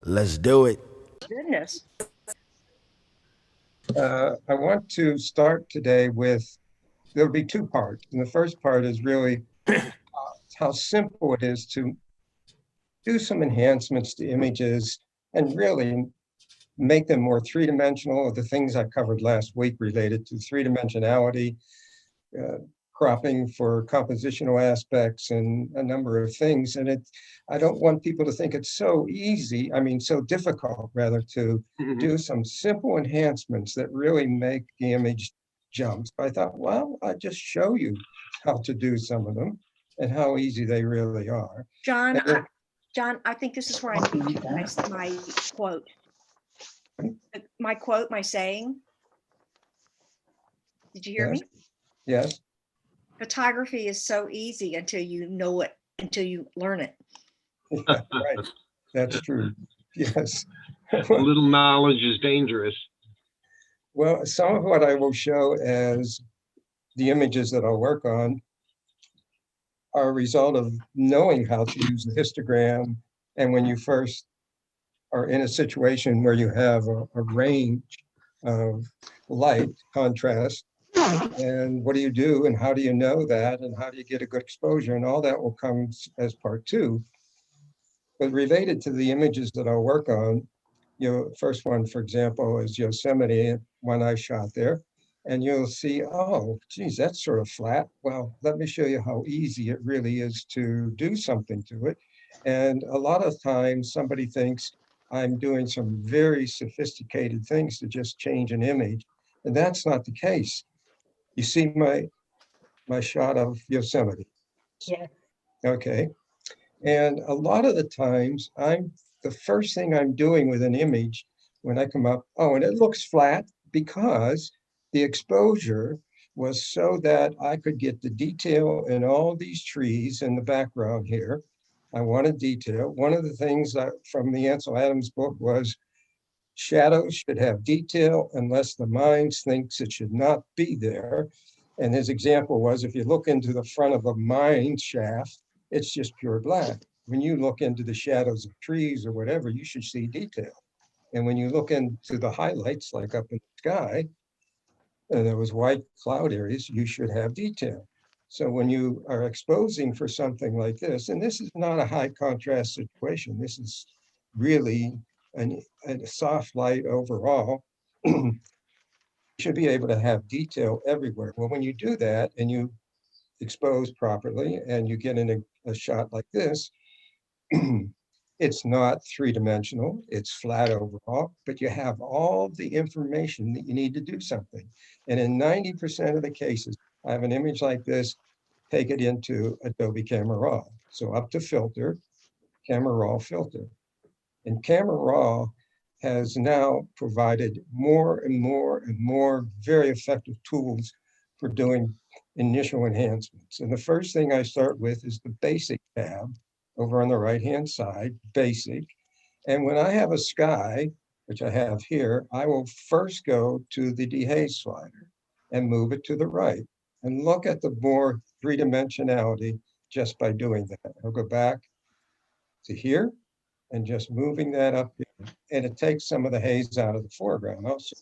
Let's do it. Goodness. I want to start today with, there'll be two parts. And the first part is really how simple it is to do some enhancements to images and really make them more three-dimensional. The things I covered last week related to three-dimensionality, uh, cropping for compositional aspects and a number of things. And I don't want people to think it's so easy, so difficult rather, to do some simple enhancements that really make the image jump. So I thought, well, I'll just show you how to do some of them and how easy they really are. John, And then, John, I think this is where I need my quote. My quote, my saying. Did you hear yes, me? yes, Photography is so easy until you know it, until you learn it. yeah, right. That's true. Yes. A little knowledge is dangerous. Well, some of what I will show as the images that I'll work on are a result of knowing how to use the histogram. And when you first are in a situation where you have a range of light contrast, and what do you do and how do you know that and how do you get a good exposure, and all that will come as part two. But related to the images that I'll work on, first one, for example, is Yosemite, one I shot there. And you'll see, oh, geez, that's sort of flat. Well, let me show you how easy it really is to do something to it. And a lot of times somebody thinks I'm doing some very sophisticated things to just change an image. And that's not the case. You see my shot of Yosemite. Yeah. Okay. And a lot of the times, the first thing I'm doing with an image when I come up, oh, and it looks flat because the exposure was so that I could get the detail in all these trees in the background here. I wanted detail. One of the things from the Ansel Adams book was shadows should have detail unless the mind thinks it should not be there. And his example was, if you look into the front of a mine shaft, it's just pure black. When you look into the shadows of trees or whatever, you should see detail. And when you look into the highlights, like up in the sky, and those white cloud areas, you should have detail. So when you are exposing for something like this, and this is not a high contrast situation, this is really a soft light overall, you should be able to have detail everywhere. Well, when you do that and you expose properly and you get in a shot like this, it's not three-dimensional, it's flat overall, but you have all the information that you need to do something. And in 90% of the cases, I have an image like this, take it into Adobe Camera Raw. So up to filter, Camera Raw filter. And Camera Raw has now provided more and more and more very effective tools for doing initial enhancements. And the first thing I start with is the basic tab over on the right-hand side, basic. And when I have a sky, which I have here, I will first go to the dehaze slider and move it to the right and look at the more three-dimensionality just by doing that. I'll go back to here and just moving that up here. And it takes some of the haze out of the foreground also.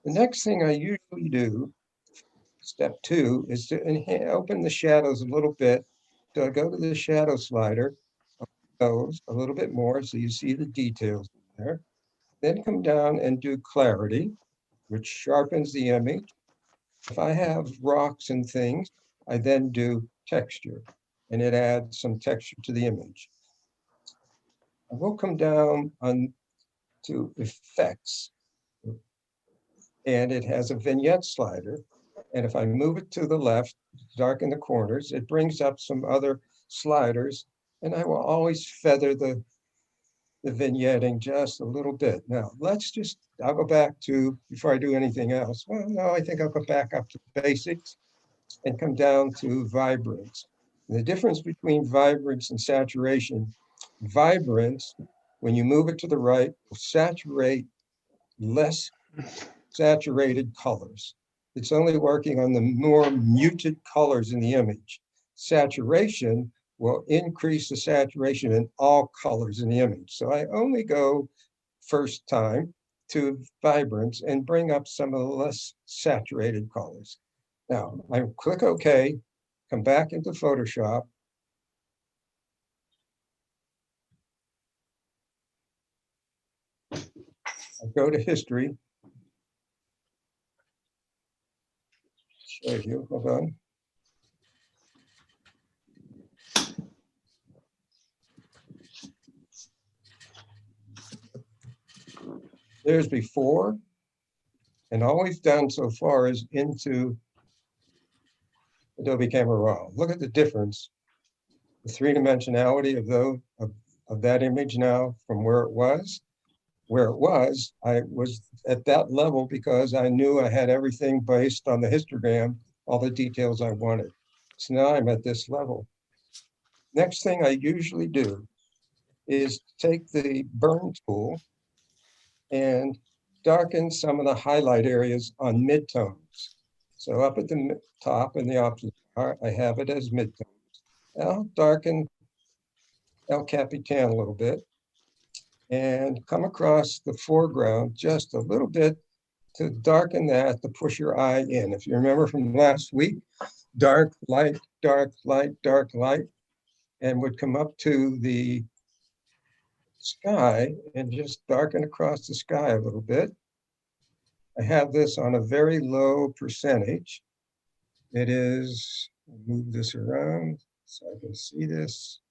The next thing I usually do, step two, is to open the shadows a little bit. So I go to the shadow slider, those a little bit more so you see the details there. Then come down and do clarity, which sharpens the image. If I have rocks and things, I then do texture, and it adds some texture to the image. I will come down on to effects, and it has a vignette slider. And if I move it to the left, darken the corners, it brings up some other sliders, and I will always feather the vignetting just a little bit. Now, I'll go back to, before I do anything else, well, no, I think I'll go back up to basics and come down to vibrance. And the difference between vibrance and saturation, vibrance, when you move it to the right, will saturate less saturated colors. It's only working on the more muted colors in the image. Saturation will increase the saturation in all colors in the image. So I only go first time to vibrance and bring up some of the less saturated colors. Now I click OK, come back into Photoshop. I go to history. Show you, hold on. There's before, and all we've done so far is into Adobe Camera Raw. Look at the difference, the three-dimensionality of that image now from where it was. Where it was, I was at that level because I knew I had everything based on the histogram, all the details I wanted. So now I'm at this level. Next thing I usually do is take the burn tool and darken some of the highlight areas on midtones. So up at the top in the options bar, I have it as midtones. I'll darken El Capitan a little bit and come across the foreground just a little bit to darken that, to push your eye in. If you remember from last week, dark, light, dark, light, dark, light, and would come up to the sky and just darken across the sky a little bit. I have this on a very low percentage. It is, I'll move this around so I can see this.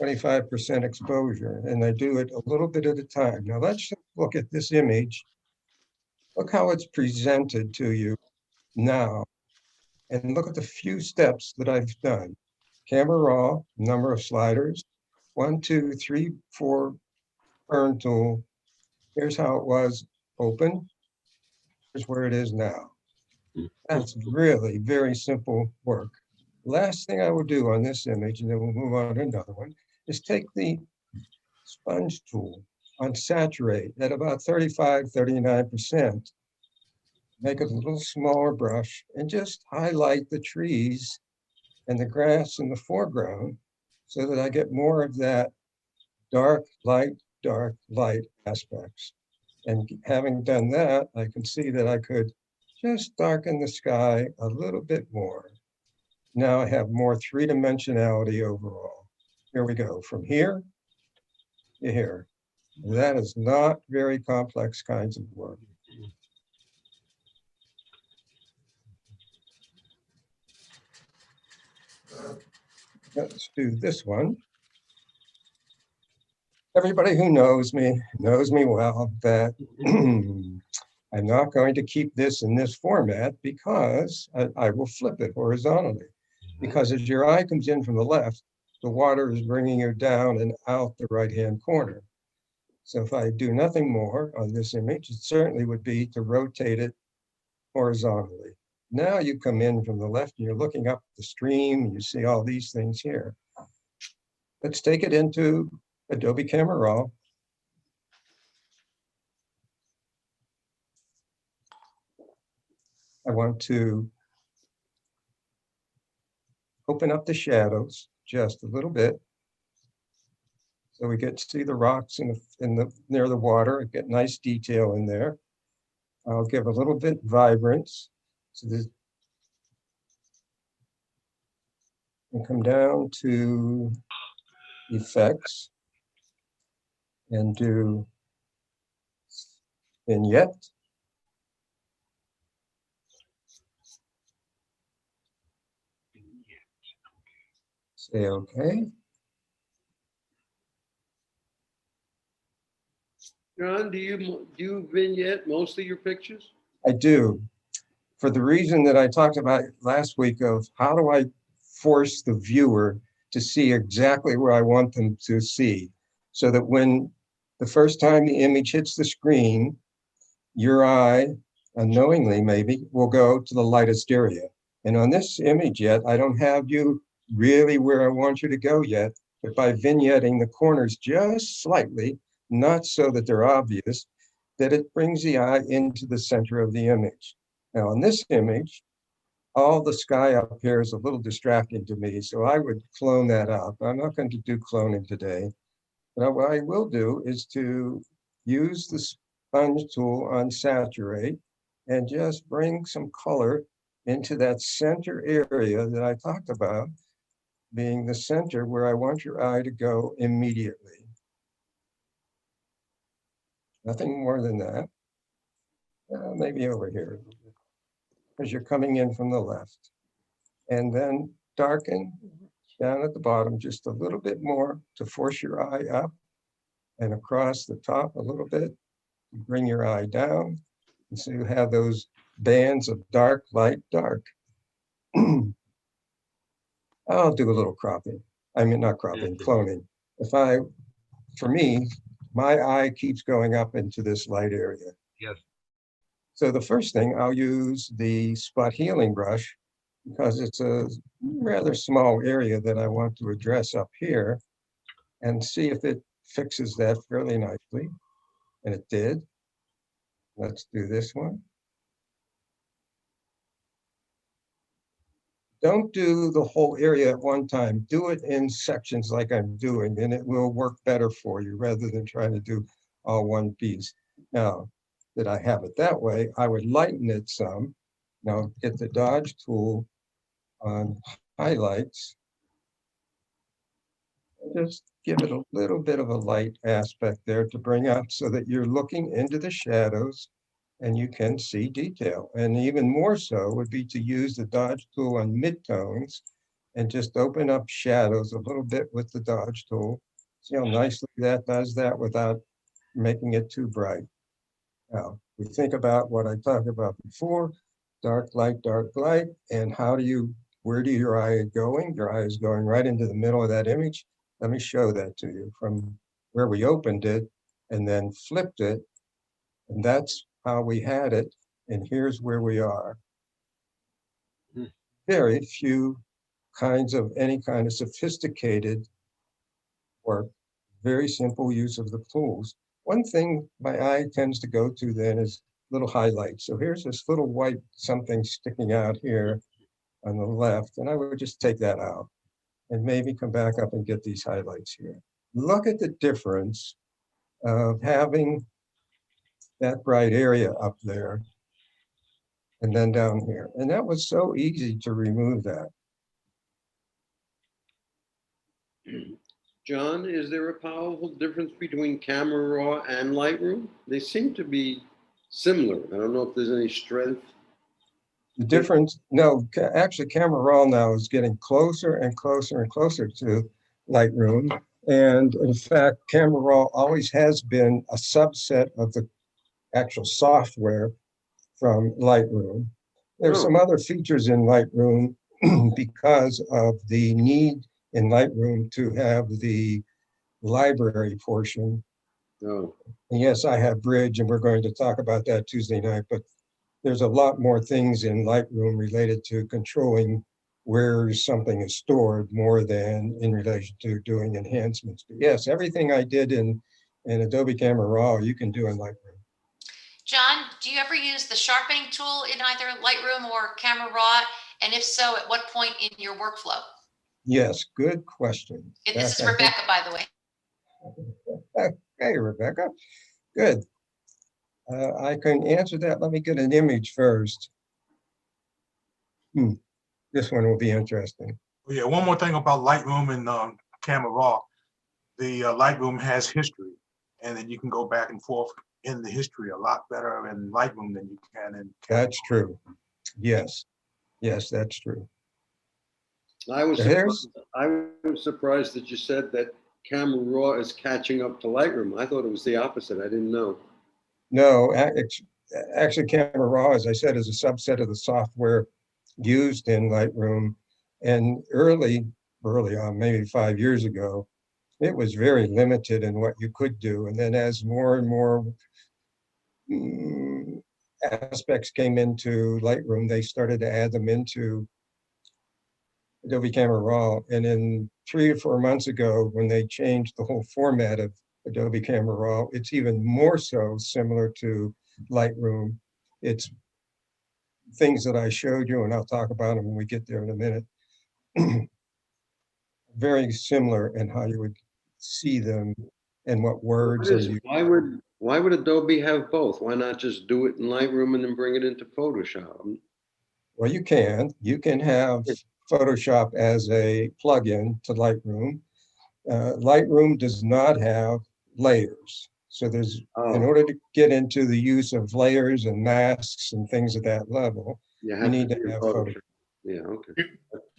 25% exposure, and I do it a little bit at a time. Now let's look at this image. Look how it's presented to you now, and look at the few steps that I've done. Camera raw, number of sliders, 1, 2, 3, 4, burn tool. Here's how it was open. Here's where it is now. That's really very simple work. Last thing I will do on this image, and then we'll move on to another one, is take the sponge tool on saturate at about 35, 39%. Make it a little smaller brush and just highlight the trees and the grass in the foreground so that I get more of that dark, light aspects. And having done that, I can see that I could just darken the sky a little bit more. Now I have more three-dimensionality overall. Here we go, from here to here. That is not very complex kinds of work. Let's do this one. Everybody who knows me well that I'm not going to keep this in this format because I will flip it horizontally. Because as your eye comes in from the left, the water is bringing you down and out the right-hand corner. So if I do nothing more on this image, it certainly would be to rotate it horizontally. Now you come in from the left and you're looking up the stream, you see all these things here. Let's take it into Adobe Camera Raw. I want to open up the shadows just a little bit. So we get to see the rocks near the water, get nice detail in there. I'll give a little bit vibrance. So this, and come down to effects and do vignette. Say okay. John, do you vignette most of your pictures? I do. For the reason that I talked about last week of how do I force the viewer to see exactly where I want them to see, so that when the first time the image hits the screen, your eye, unknowingly maybe, will go to the lightest area. And on this image yet, I don't have you really where I want you to go yet, but by vignetting the corners just slightly, not so that they're obvious, that it brings the eye into the center of the image. Now in this image, all the sky up here is a little distracting to me, so I would clone that up. I'm not going to do cloning today. But what I will do is to use the sponge tool on saturate and just bring some color into that center area that I talked about, being the center where I want your eye to go immediately. Nothing more than that. Maybe over here, because you're coming in from the left. And then darken down at the bottom just a little bit more to force your eye up and across the top a little bit. Bring your eye down. And so you have those bands of dark, light, dark. I'll do a little cropping. I mean, not cropping, cloning. For me, my eye keeps going up into this light area. Yes. So the first thing, I'll use the spot healing brush because it's a rather small area that I want to address up here and see if it fixes that fairly nicely. And it did. Let's do this one. Don't do the whole area at one time. Do it in sections like I'm doing, and it will work better for you rather than trying to do all one piece. Now that I have it that way, I would lighten it some. Now get the dodge tool on highlights. Just give it a little bit of a light aspect there to bring up so that you're looking into the shadows and you can see detail. And even more so would be to use the dodge tool on midtones and just open up shadows a little bit with the dodge tool. See how nicely that does that without making it too bright. Now, we think about what I talked about before, dark light, and where do your eye going? Your eye is going right into the middle of that image. Let me show that to you from where we opened it and then flipped it. And that's how we had it. And here's where we are. Very few kinds of any kind of sophisticated work, very simple use of the tools. One thing my eye tends to go to then is little highlights. So here's this little white something sticking out here on the left, and I would just take that out and maybe come back up and get these highlights here. Look at the difference of having that bright area up there and then down here. And that was so easy to remove that. John, is there a powerful difference between Camera Raw and Lightroom? They seem to be similar. I don't know if there's any strength. The difference, no, actually Camera Raw now is getting closer and closer and closer to Lightroom. And in fact, Camera Raw always has been a subset of the actual software from Lightroom. There's some other features in Lightroom because of the need in Lightroom to have the library portion. No. And yes, I have Bridge, and we're going to talk about that Tuesday night, but there's a lot more things in Lightroom related to controlling where something is stored more than in relation to doing enhancements. But yes, everything I did in Adobe Camera Raw, you can do in Lightroom. John, do you ever use the sharpening tool in either Lightroom or Camera Raw? And if so, at what point in your workflow? Yes, good question. This is Rebecca, by the way. Hey, Rebecca. Good. I can answer that. Let me get an image first. This one will be interesting. Yeah, one more thing about Lightroom and Camera Raw. The Lightroom has history, and then you can go back and forth in the history a lot better in Lightroom than you can in Camera. That's true. Yes. Yes, that's true. I was surprised that you said that Camera Raw is catching up to Lightroom. I thought it was the opposite. I didn't know. No, actually Camera Raw, as I said, is a subset of the software used in Lightroom. And early on, maybe 5 years ago, it was very limited in what you could do. And then as more and more aspects came into Lightroom, they started to add them into Adobe Camera Raw. And in 3 or 4 months ago, when they changed the whole format of Adobe Camera Raw, it's even more so similar to Lightroom. It's things that I showed you, and I'll talk about them when we get there in a minute, very similar in how you would see them and what words are used. Why would Adobe have both? Why not just do it in Lightroom and then bring it into Photoshop? Well, you can have Photoshop as a plugin to Lightroom. Lightroom does not have layers. So in Oh, order to get into the use of layers and masks and things at that level, you you have need to to be in have Photoshop. Photoshop. Yeah, okay.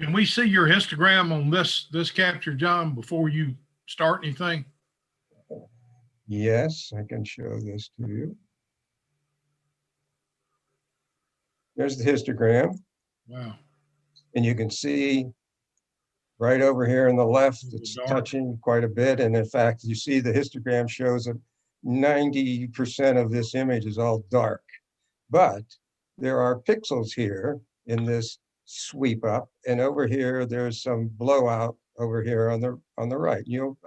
Can we see your histogram on this capture, John, before you start anything? Yes, I can show this to you. There's the histogram, Wow. and you can see right over here on the left, it's Dark. touching quite a bit. And in fact, you see the histogram shows that 90% of this image is all dark. But there are pixels here in this sweep up, and over here there's some blowout over here on the right. You'll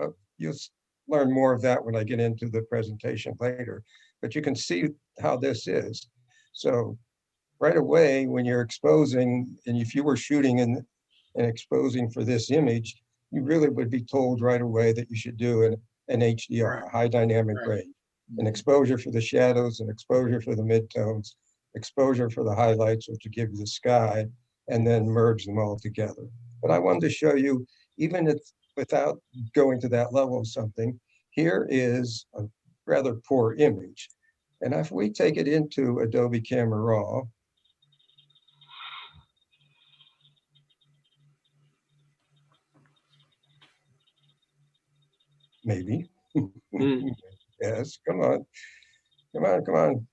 learn more of that when I get into the presentation later. But you can see how this is. So right away, when you're exposing, and if you were shooting and exposing for this image, you really would be told right away that you should do an HDR, high dynamic range, an exposure for the shadows, an exposure for the midtones, exposure for the highlights, which will give you the sky, and then merge them all together. But I wanted to show you, even if without going to that level of something, here is a rather poor image. And if we take it into Adobe Camera Raw, maybe. Yes, come on. Come on, come on.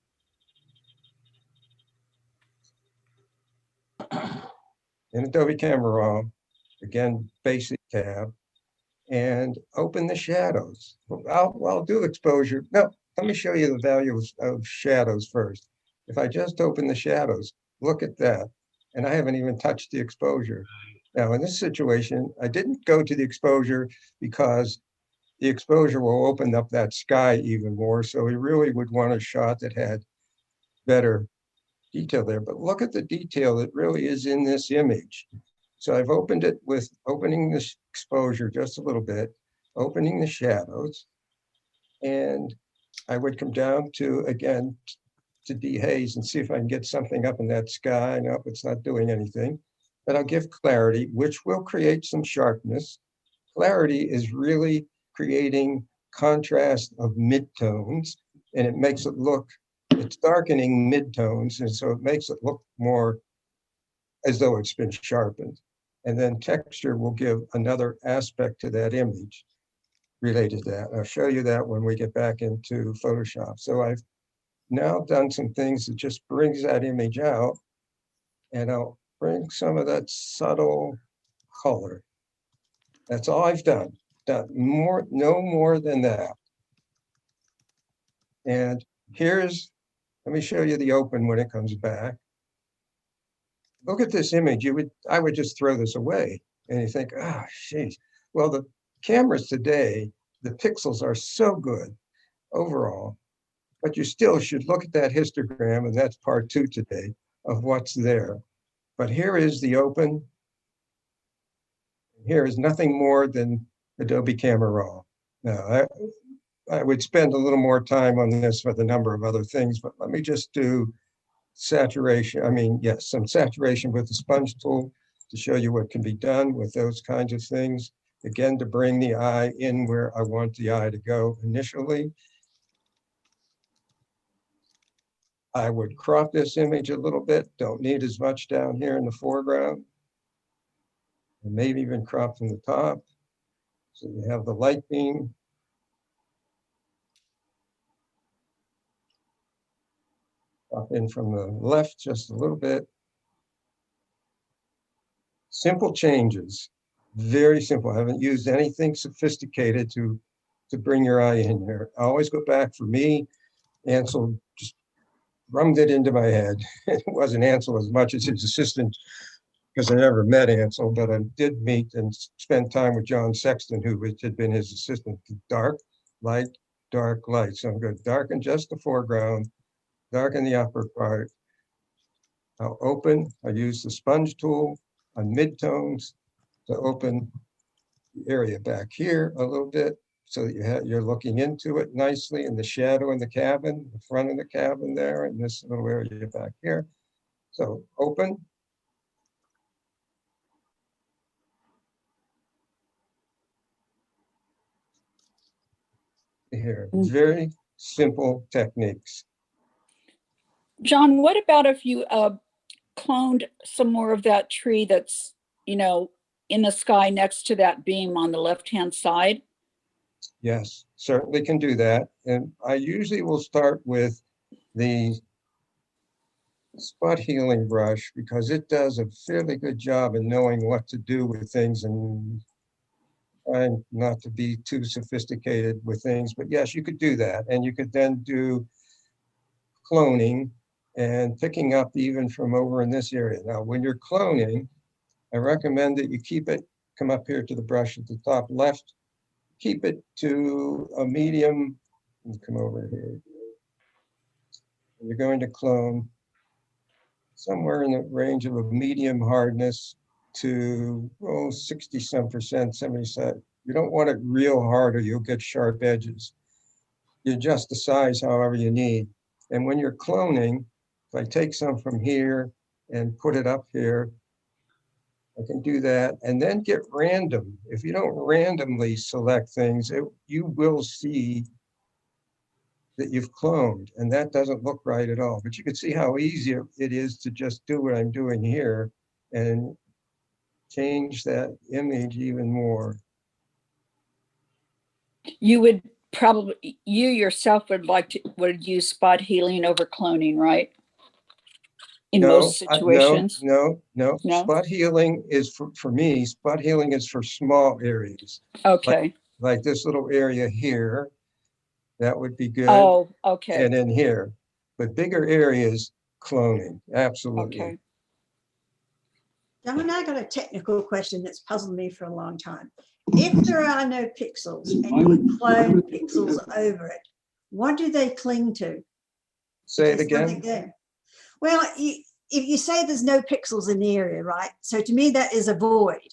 In Adobe Camera Raw, again, basic tab, and open the shadows. I'll do exposure. No, let me show you the value of shadows first. If I just open the shadows, look at that. And I haven't even touched the exposure. Now, in this situation, I didn't go to the exposure because the exposure will open up that sky even more. So we really would want a shot that had better detail there. But look at the detail that really is in this image. So I've opened it with opening this exposure just a little bit, opening the shadows, and I would come down to, again, to dehaze and see if I can get something up in that sky. Nope, it's not doing anything. But I'll give clarity, which will create some sharpness. Clarity is really creating contrast of midtones, and it makes it look, it's darkening midtones, and so it makes it look more as though it's been sharpened. And then texture will give another aspect to that image related to that. I'll show you that when we get back into Photoshop. So I've now done some things that just brings that image out, and I'll bring some of that subtle color. That's all I've done. No more than that. And let me show you the open when it comes back. Look at this image. I would just throw this away. And you think, ah, geez. Well, the cameras today, the pixels are so good overall, but you still should look at that histogram, and that's part 2 today of what's there. But here is the open. Here is nothing more than Adobe Camera Raw. Now, I would spend a little more time on this with a number of other things, but let me just do saturation. Yes, some saturation with the sponge tool to show you what can be done with those kinds of things. Again, to bring the eye in where I want the eye to go initially. I would crop this image a little bit. Don't need as much down here in the foreground. And maybe even crop from the top. So you have the light beam. Crop in from the left just a little bit. Simple changes, very simple. I haven't used anything sophisticated to bring your eye in there. I always go back, for me, Ansel just drummed it into my head. It wasn't Ansel as much as his assistant, because I never met Ansel, but I did meet and spend time with John Sexton, who had been his assistant. Dark, light, dark, light. So I'm going to darken just the foreground, darken the upper part, I'll open, I use the sponge tool on midtones to open the area back here a little bit so that you're looking into it nicely in the shadow in the cabin, the front of the cabin there, and this little area back here. So open. Here, very simple techniques. John, what about if you cloned some more of that tree that's, you know, in the sky next to that beam on the left-hand side? Yes, certainly can do that. And I usually will start with the spot healing brush because it does a fairly good job in knowing what to do with things and trying not to be too sophisticated with things. But yes, you could do that. And you could then do cloning and picking up even from over in this area. Now, when you're cloning, I recommend that you keep it, come up here to the brush at the top left, keep it to a medium, and come over here. You're going to clone somewhere in the range of a medium hardness to 60-some%, 70%. You don't want it real hard or you'll get sharp edges. You adjust the size however you need. And when you're cloning, if I take some from here and put it up here, I can do that and then get random. If you don't randomly select things, you will see that you've cloned, and that doesn't look right at all. But you can see how easy it is to just do what I'm doing here and change that image even more. You would probably, you yourself would use spot healing over cloning, right? In most situations? No. No? Spot healing is for me, spot healing is for small areas. Okay. Like this little area here, that would be good. Oh, okay. And in here, but bigger areas, cloning, absolutely. Okay. John, I got a technical question that's puzzled me for a long time. If there are no pixels and you clone pixels over it, what do they cling to? Say it There's nothing again. there. Well, if you say there's no pixels in the area, right? So to me, that is a void.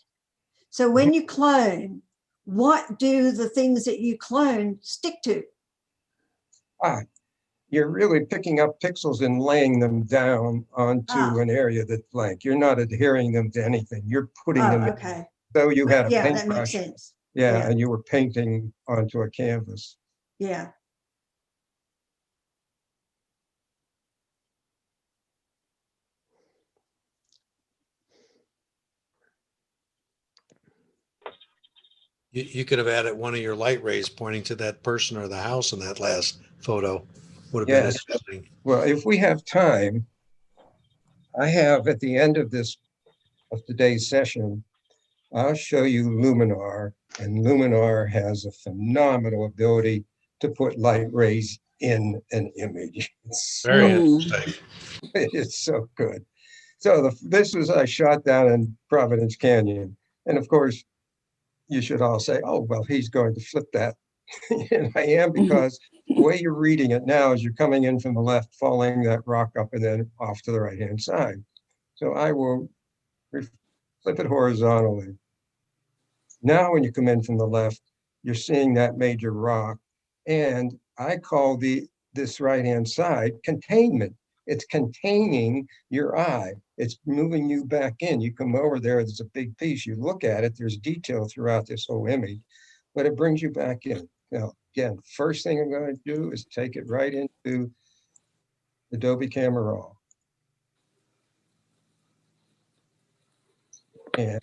So when you clone, what do the things that you clone stick to? You're really picking up pixels and laying them down onto an area that's blank. You're not adhering them to anything. You're putting them Okay. though you had a Yeah, that paintbrush. makes sense. Yeah, and you were painting onto a canvas. Yeah. You could have added one of your light rays pointing to that person or the house in that last photo. Would have been Yes. interesting. Well, if we have time, I have at the end of today's session, I'll show you Luminar, and Luminar has a phenomenal ability to put light rays in an image. Very interesting. It's so good. So this was I shot down in Providence Canyon, and of course, you should all say, "Oh, well, he's going to flip that," and I am because the way you're reading it now is you're coming in from the left, following that rock up, and then off to the right-hand side. So I will flip it horizontally. Now, when you come in from the left, you're seeing that major rock. And I call this right-hand side containment. It's containing your eye. It's moving you back in. You come over there, there's a big piece. You look at it, there's detail throughout this whole image, but it brings you back in. Now, again, first thing I'm going to do is take it right into Adobe Camera Raw. And,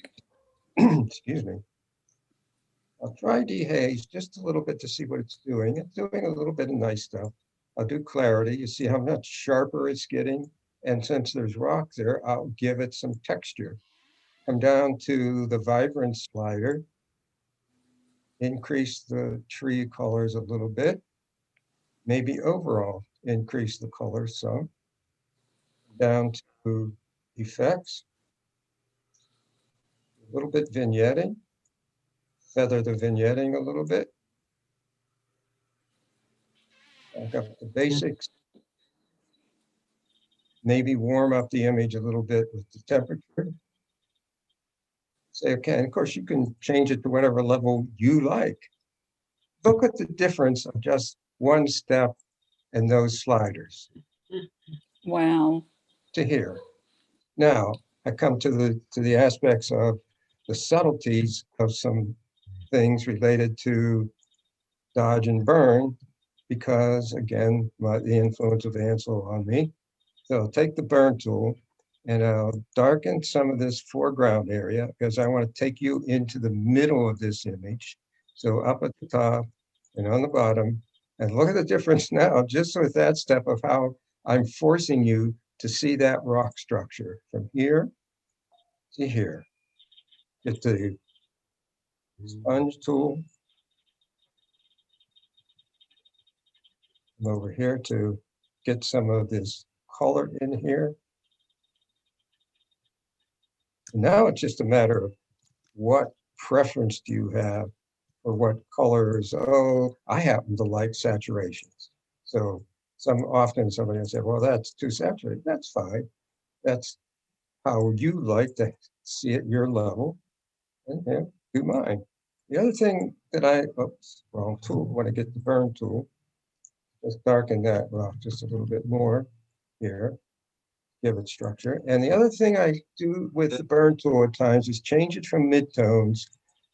excuse me. I'll try dehaze just a little bit to see what it's doing. It's doing a little bit of nice stuff. I'll do clarity. You see how much sharper it's getting? And since there's rock there, I'll give it some texture. Come down to the vibrance slider, increase the tree colors a little bit, maybe overall increase the colors some. Down to effects, a little bit vignetting, feather the vignetting a little bit. Back up to basics. maybe warm up the image a little bit with the temperature. Say, okay, and of course you can change it to whatever level you like. Look at the difference of just one step in those sliders Wow. to here. Now I come to the aspects of the subtleties of some things related to dodge and burn, because again, the influence of Ansel on me. So I'll take the burn tool and I'll darken some of this foreground area because I want to take you into the middle of this image. So up at the top and on the bottom, and look at the difference now, just with that step of how I'm forcing you to see that rock structure from here to here. Get the sponge tool. Come over here to get some of this color in here. Now it's just a matter of what preference do you have or what colors? Oh, I happen to like saturations. So often somebody will say, well, that's too saturated. That's fine. That's how you like to see it, your level. And yeah, do mine. The other thing that wrong tool, when I get the burn tool, let's darken that rock just a little bit more here. Give it structure. And the other thing I do with the burn tool at times is change it from midtones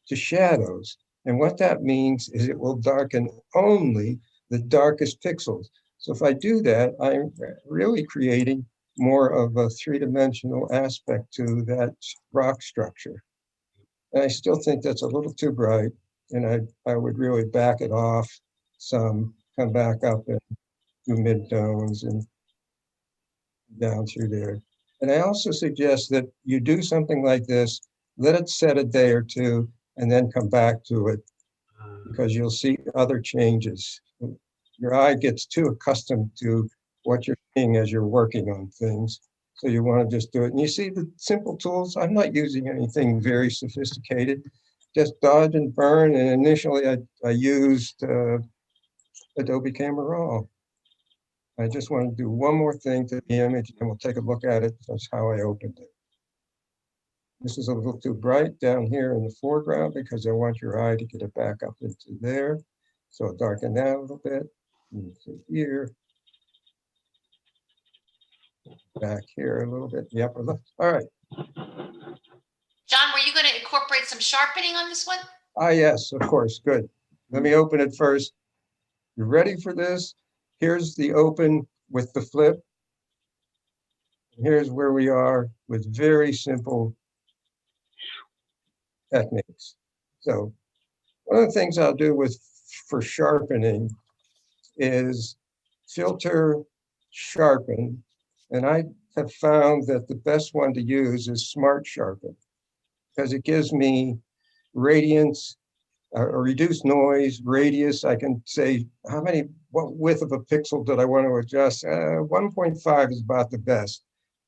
to shadows. And what that means is it will darken only the darkest pixels. So if I do that, I'm really creating more of a three-dimensional aspect to that rock structure. And I still think that's a little too bright. And I would really back it off some, come back up and do midtones and down through there. And I also suggest that you do something like this, let it set a day or two, and then come back to it, because you'll see other changes. Your eye gets too accustomed to what you're seeing as you're working on things. So you want to just do it. And you see the simple tools, I'm not using anything very sophisticated, just dodge and burn. And initially I used Adobe Camera Raw. I just want to do one more thing to the image and we'll take a look at it. That's how I opened it. This is a little too bright down here in the foreground because I want your eye to get it back up into there. So I'll darken that a little bit. Here. Back here a little bit, the upper left. All right. John, were you going to incorporate some sharpening on this one? Ah, yes, of course. Good. Let me open it first. You ready for this? Here's the open with the flip. Here's where we are with very simple techniques. So one of the things I'll do for sharpening is filter, sharpen. And I have found that the best one to use is Smart Sharpen, because it gives me radiance, reduced noise, radius. I can say what width of a pixel did I want to adjust? 1.5 is about the best.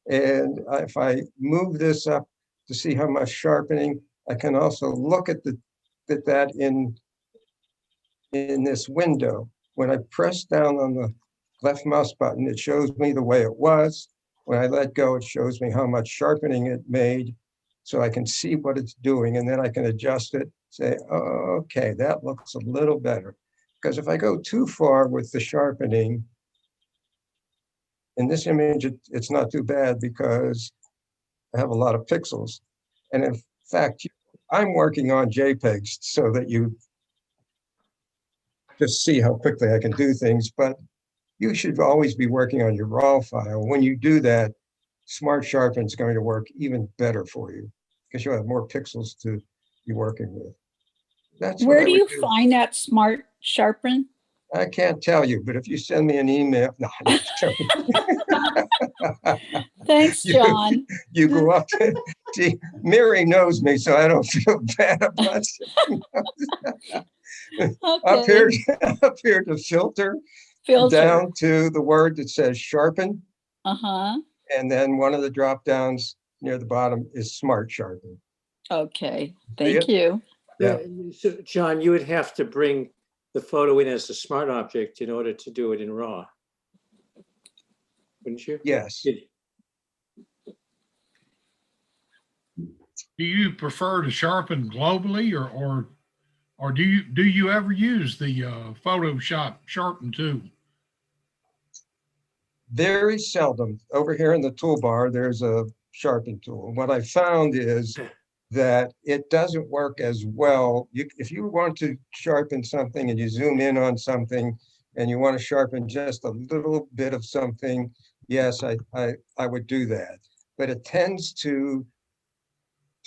And if I move this up to see how much sharpening, I can also look at that in this window. When I press down on the left mouse button, it shows me the way it was. When I let go, it shows me how much sharpening it made, so I can see what it's doing, and then I can adjust it, say, oh, okay, that looks a little better. Because if I go too far with the sharpening, in this image, it's not too bad because I have a lot of pixels. And in fact, I'm working on JPEGs so that you just see how quickly I can do things, but you should always be working on your RAW file. When you do that, Smart Sharpen is going to work even better for you because you'll have more pixels to be working with. That's where do you find that Smart Sharpen? I can't tell you, but if you send me an email, no, I'm not joking. Thanks, John. You go up to, see, Mary knows me, so I don't feel bad about it. Okay. Up here to filter. Down to the word that says sharpen. Uh-huh. And then one of the drop downs near the bottom is Smart Sharpen. Okay, thank you. Yeah. So John, you would have to bring the photo in as a smart object in order to do it in RAW, wouldn't you? Yes. do you prefer to sharpen globally or do you ever use the Photoshop sharpen tool? Very seldom. Over here in the toolbar, there's a sharpen tool. What I found is that it doesn't work as well. If you want to sharpen something and you zoom in on something and you want to sharpen just a little bit of something, yes, I would do that. But it tends to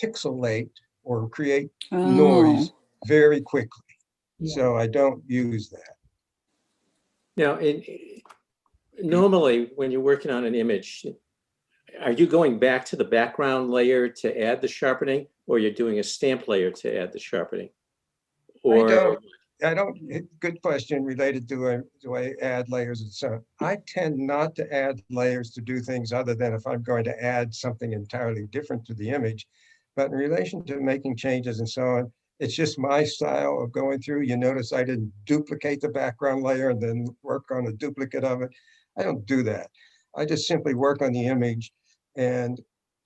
pixelate or create noise very quickly. So I don't use that. Now, normally when you're working on an image, are you going back to the background layer to add the sharpening, or you're doing a stamp layer to add the sharpening? Or I don't, good question related to do I add layers and so on. I tend not to add layers to do things other than if I'm going to add something entirely different to the image. But in relation to making changes and so on, it's just my style of going through. You notice I didn't duplicate the background layer and then work on a duplicate of it. I don't do that. I just simply work on the image, and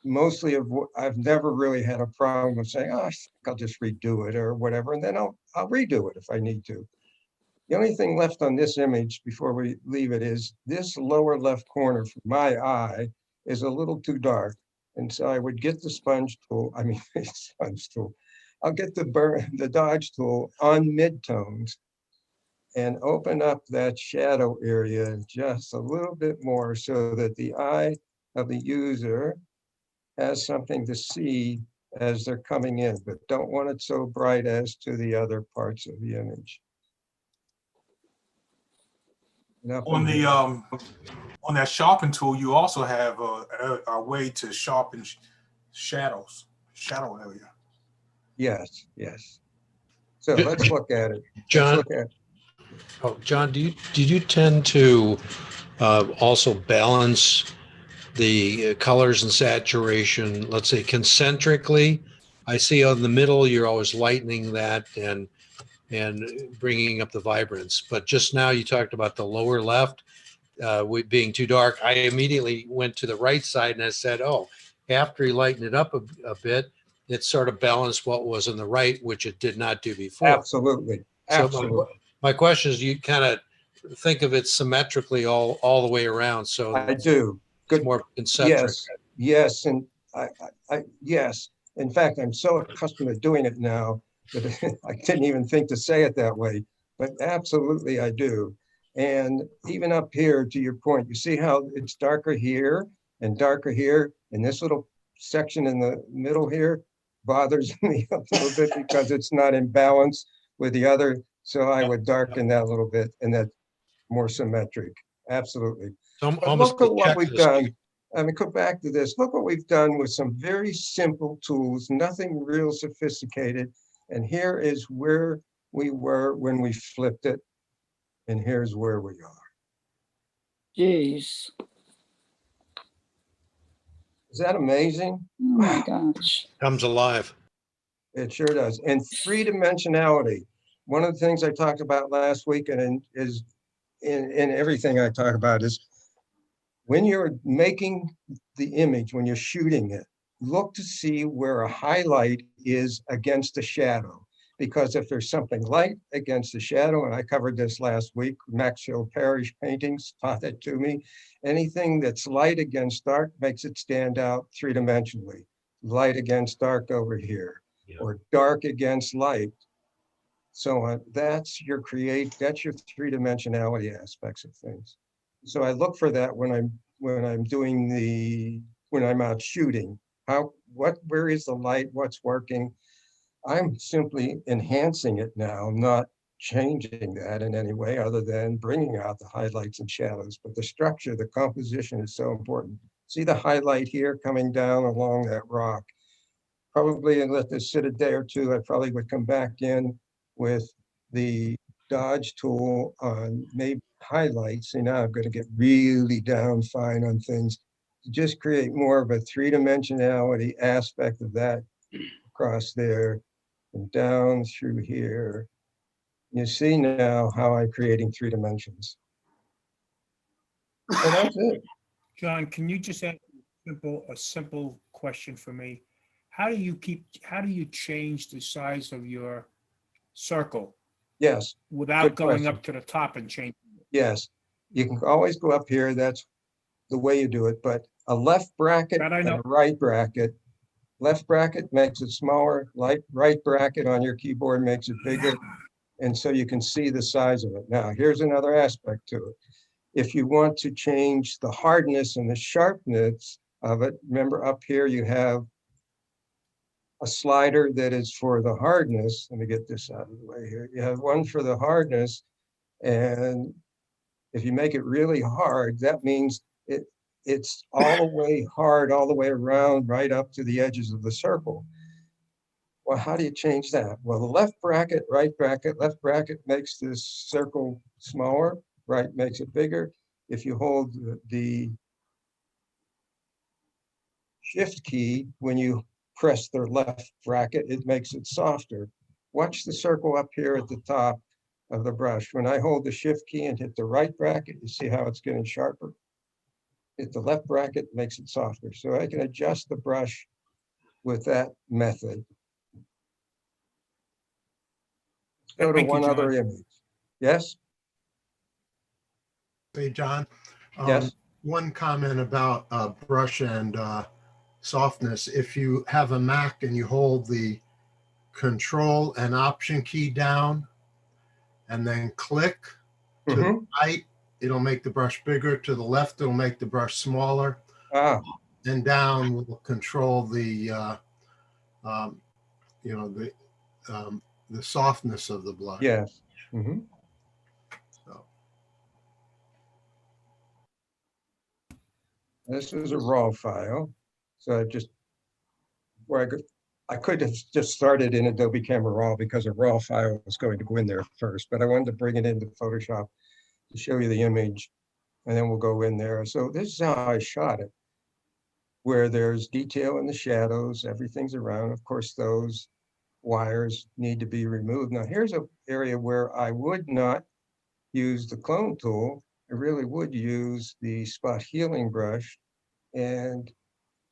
mostly I've never really had a problem of saying, oh, I think I'll just redo it or whatever, and then I'll redo it if I need to. The only thing left on this image before we leave it is this lower left corner for my eye is a little too dark. And so I would get the sponge tool, sponge tool. I'll get the dodge tool on midtones and open up that shadow area just a little bit more so that the eye of the user has something to see as they're coming in, but don't want it so bright as to the other parts of the image. On that sharpen tool, you also have a way to sharpen shadow area. Yes. So let's look at it. John, John, did you tend to also balance the colors and saturation, let's say concentrically? I see on the middle, you're always lightening that and bringing up the vibrance. But just now you talked about the lower left being too dark. I immediately went to the right side and I said, oh, after he lightened it up a bit, it sort of balanced what was on the right, which it did not do before. Absolutely. So my question is, you kind of think of it symmetrically all the way around. So I do. Good. More concentric. Yes, and yes. In fact, I'm so accustomed to doing it now that I didn't even think to say it that way. But absolutely, I do. And even up here, to your point, you see how it's darker here and darker here, and this little section in the middle here bothers me a little bit because it's not in balance with the other. So I would darken that a little bit, and that's more symmetric. Absolutely. But look at what we've done. I mean, go back to this. Look what we've done with some very simple tools, nothing real sophisticated. And here is where we were when we flipped it. And here's where we are. Jeez. Is that amazing? Oh my gosh. Comes alive. It sure does. And three-dimensionality. One of the things I talked about last week and is in everything I talk about is when you're making the image, when you're shooting it, look to see where a highlight is against the shadow. Because if there's something light against the shadow, and I covered this last week, Maxfield Parrish paintings taught it to me, anything that's light against dark makes it stand out three-dimensionally. Light against dark over here, or dark against light. So that's your three-dimensionality aspects of things. So I look for that when I'm out shooting. Where is the light? What's working? I'm simply enhancing it now, not changing that in any way other than bringing out the highlights and shadows. But the structure, the composition is so important. See the highlight here coming down along that rock. Probably, and let this sit a day or two, I probably would come back in with the dodge tool on maybe highlights. See, now I'm going to get really down fine on things to just create more of a three-dimensionality aspect of that across there and down through here. You see now how I'm creating 3 dimensions. And that's it. John, can you just ask a simple question for me? how do you change the size of your circle Yes, without good going question. up to the top and changing? Yes, you can always go up here. That's the way you do it, but a left bracket That I and know. a right bracket. Left bracket makes it smaller, right bracket on your keyboard makes it bigger. And so you can see the size of it. Now, here's another aspect to it. If you want to change the hardness and the sharpness of it, remember up here you have a slider that is for the hardness. Let me get this out of the way here. You have one for the hardness, and if you make it really hard, that means it's all the way hard, all the way around, right up to the edges of the circle. Well, how do you change that? Well, the left bracket, right bracket, left bracket makes this circle smaller, right makes it bigger. If you hold the shift key, when you press the left bracket, it makes it softer. Watch the circle up here at the top of the brush. When I hold the shift key and hit the right bracket, you see how it's getting sharper? Hit the left bracket, makes it softer. So I can adjust the brush with that method. Go to Thank you, one other John. image. Yes? Hey, John. Yes. One comment about brush and softness. If you have a Mac and you hold the Control and Option key down and then click to the right, it'll make the brush bigger. To the left, it'll make the brush smaller. And down will control the, the softness of the brush. Yes. So. This is a raw file. So I could have just started in Adobe Camera Raw because a raw file was going to go in there first, but I wanted to bring it into Photoshop to show you the image, and then we'll go in there. So this is how I shot it, where there's detail in the shadows, everything's around. Of course, those wires need to be removed. Now, here's an area where I would not use the clone tool. I really would use the spot healing brush and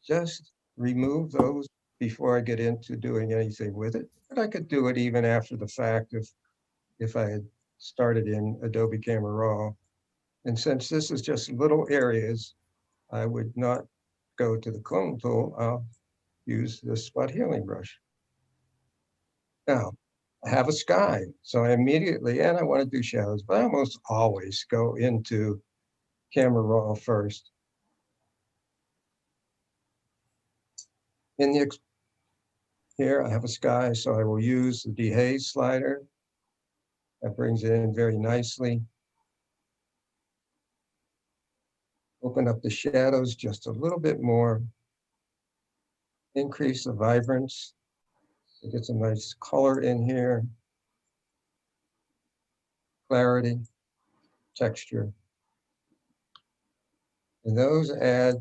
just remove those before I get into doing anything with it. But I could do it even after the fact if I had started in Adobe Camera Raw. And since this is just little areas, I would not go to the clone tool. I'll use the spot healing brush. Now, I have a sky, so I immediately, and I want to do shadows, but I almost always go into Camera Raw first. Here I have a sky, so I will use the dehaze slider. That brings it in very nicely. Open up the shadows just a little bit more. Increase the vibrance. Get some nice color in here. Clarity, texture. And those add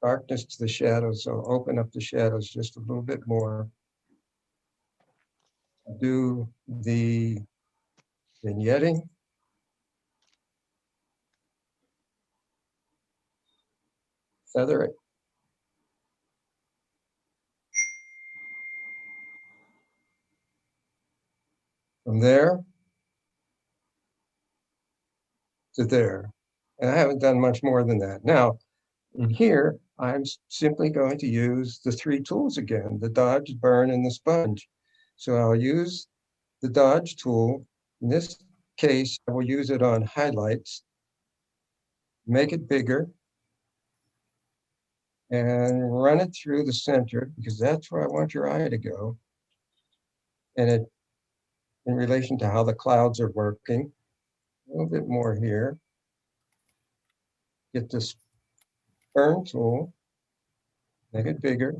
darkness to the shadows, so open up the shadows just a little bit more. Do the vignetting. Feather it. From there to there. And I haven't done much more than that. Now, in here, I'm simply going to use the three tools again, the dodge, burn, and the sponge. So I'll use the dodge tool. In this case, I will use it on highlights, make it bigger, and run it through the center because that's where I want your eye to go. And it, in relation to how the clouds are working, a little bit more here. Get this burn tool, make it bigger,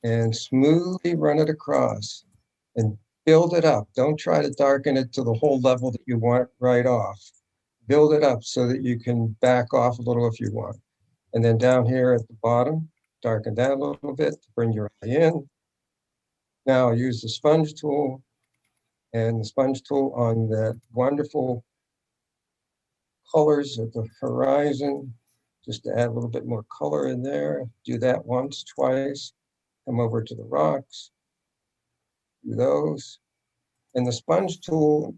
and smoothly run it across and build it up. Don't try to darken it to the whole level that you want right off. Build it up so that you can back off a little if you want. And then down here at the bottom, darken that a little bit to bring your eye in. Now use the sponge tool and the sponge tool on that wonderful colors at the horizon. just to add a little bit more color in there. Do that once, twice. Come over to the rocks. Do those. And the sponge tool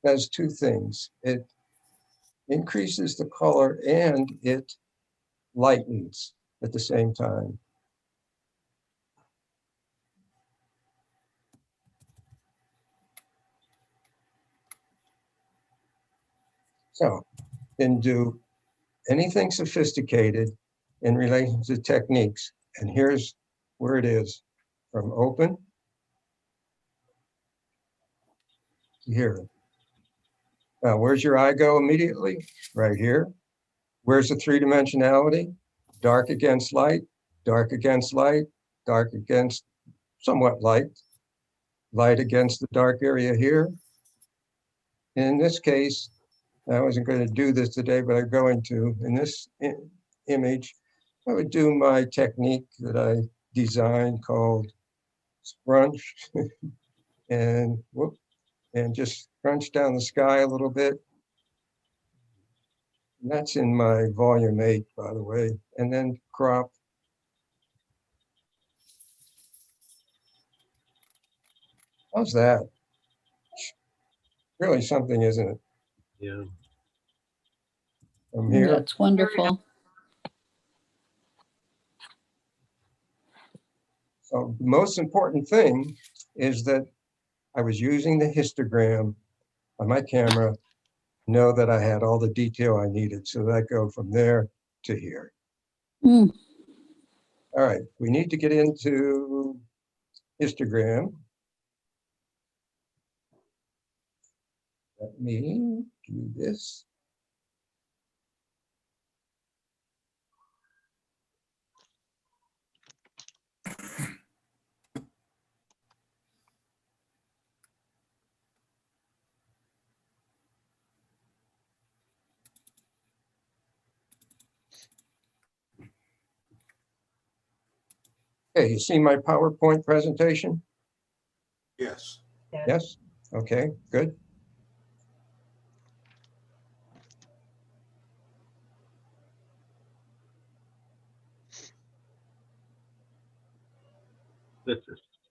does two things. It increases the color and it lightens at the same time. So, then do anything sophisticated in relation to techniques. And here's where it is, from open to here. Now, where's your eye go immediately? Right here. Where's the three-dimensionality? Dark against light, dark against light, dark against somewhat light, light against the dark area here. In this case, I wasn't going to do this today, but I'm going to. In this image, I would do my technique that I designed called scrunch and whoop, and just scrunch down the sky a little bit. And that's in my volume 8, by the way, and then crop. How's that? Really something, isn't it? Yeah. From here. That's wonderful. So the most important thing is that I was using the histogram on my camera, know that I had all the detail I needed. So that I go from there to here. Mm. All right, we need to get into histogram. Let me do this. Okay, you see my PowerPoint presentation? Yes. Yes? Okay, good.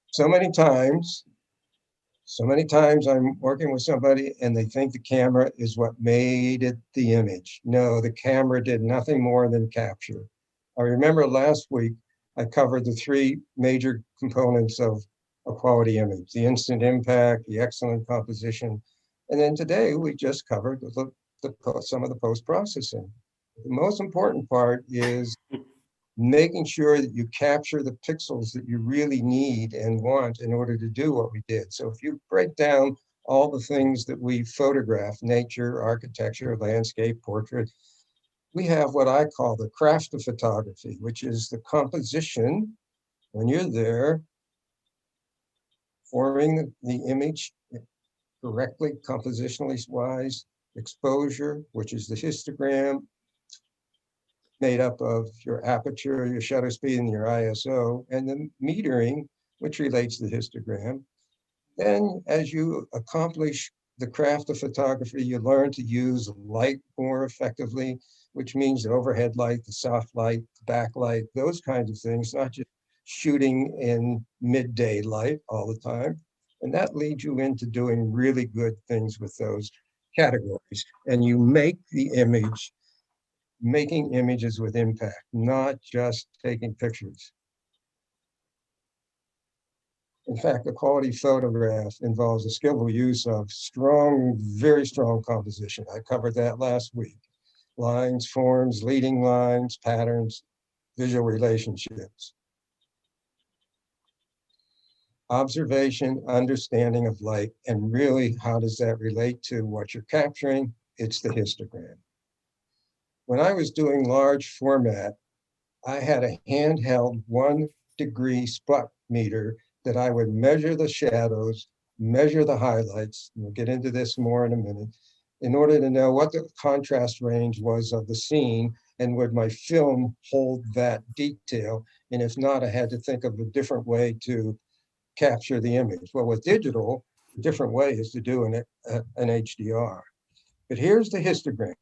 So many times I'm working with somebody and they think the camera is what made it the image. No, the camera did nothing more than capture. I remember last week, I covered the 3 major components of a quality image: the instant impact, the excellent composition. And then today we just covered some of the post-processing. The most important part is making sure that you capture the pixels that you really need and want in order to do what we did. So if you break down all the things that we photograph, nature, architecture, landscape, portrait, we have what I call the craft of photography, which is the composition when you're there, forming the image correctly, compositionally wise, exposure, which is the histogram, made up of your aperture, your shutter speed, and your ISO, and the metering, which relates to the histogram. Then as you accomplish the craft of photography, you learn to use light more effectively, which means the overhead light, the soft light, the backlight, those kinds of things, not just shooting in midday light all the time. And that leads you into doing really good things with those categories. And you make the image, making images with impact, not just taking pictures. In fact, a quality photograph involves a skillful use of strong, very strong composition. I covered that last week. Lines, forms, leading lines, patterns, visual relationships. Observation, understanding of light, and really, how does that relate to what you're capturing? It's the histogram. When I was doing large format, I had a handheld 1-degree spot meter that I would measure the shadows, measure the highlights, and we'll get into this more in a minute, in order to know what the contrast range was of the scene and would my film hold that detail. And if not, I had to think of a different way to capture the image. Well, with digital, a different way is to do an HDR. But here's the histogram.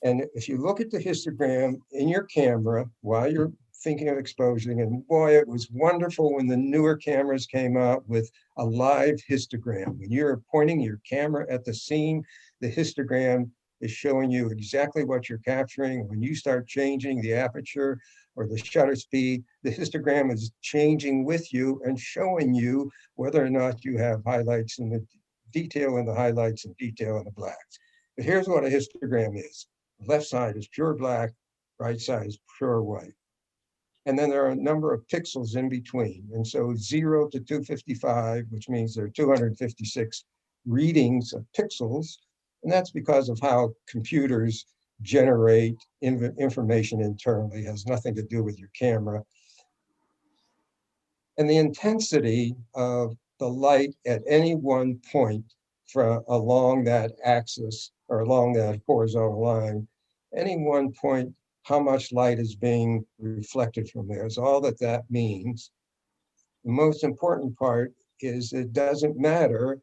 And if you look at the histogram in your camera while you're thinking of exposing, and boy, it was wonderful when the newer cameras came out with a live histogram. When you're pointing your camera at the scene, the histogram is showing you exactly what you're capturing. When you start changing the aperture or the shutter speed, the histogram is changing with you and showing you whether or not you have highlights in the detail in the highlights and detail in the blacks. But here's what a histogram is. Left side is pure black, right side is pure white. And then there are a number of pixels in between. And so 0 to 255, which means there are 256 readings of pixels. And that's because of how computers generate information internally. It has nothing to do with your camera. And the intensity of the light at any one point from along that axis or along that horizontal line, any one point, how much light is being reflected from there is all that that means. The most important part is it doesn't matter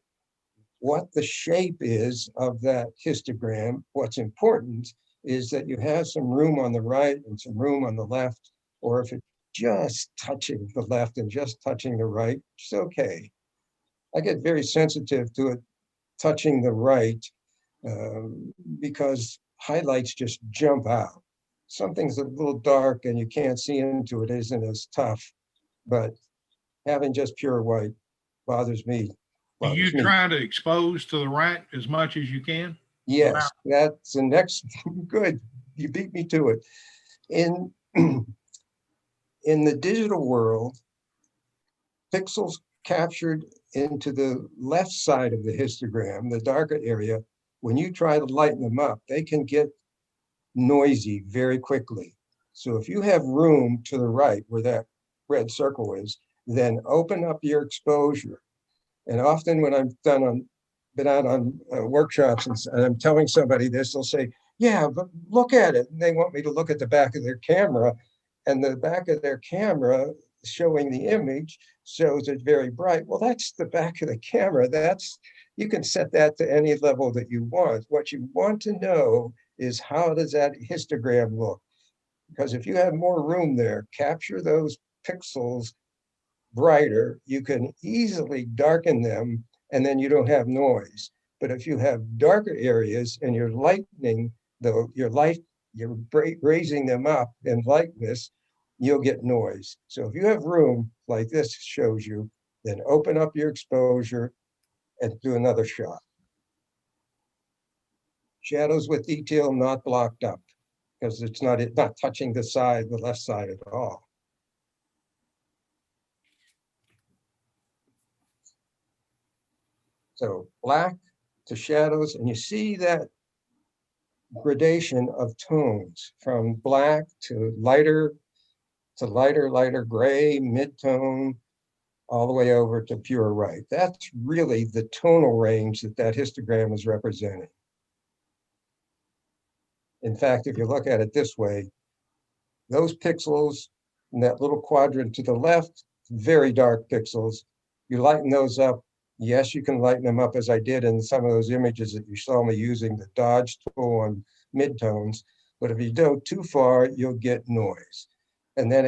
what the shape is of that histogram. What's important is that you have some room on the right and some room on the left, or if it's just touching the left and just touching the right, it's okay. I get very sensitive to it touching the right because highlights just jump out. Something's a little dark and you can't see into it isn't as tough, but having just pure white bothers me. Do you try to expose to the right as much as you can? Yes, that's the next, good, you beat me to it. In the digital world, pixels captured into the left side of the histogram, the darker area, when you try to lighten them up, they can get noisy very quickly. So if you have room to the right where that red circle is, then open up your exposure. And often when I've been out on workshops and I'm telling somebody this, they'll say, yeah, but look at it. And they want me to look at the back of their camera, and the back of their camera showing the image shows it very bright. Well, that's the back of the camera. You can set that to any level that you want. What you want to know is how does that histogram look? Because if you have more room there, capture those pixels brighter, you can easily darken them and then you don't have noise. But if you have darker areas and you're lightening you're raising them up in lightness, you'll get noise. So if you have room like this shows you, then open up your exposure and do another shot. Shadows with detail not blocked up because it's not touching the left side at all. So black to shadows, and you see that gradation of tones from black to lighter gray, mid-tone, all the way over to pure white. That's really the tonal range that histogram is representing. In fact, if you look at it this way, those pixels in that little quadrant to the left, very dark pixels, you lighten those up. Yes, you can lighten them up as I did in some of those images that you saw me using the dodge tool on midtones. But if you go too far, you'll get noise. And then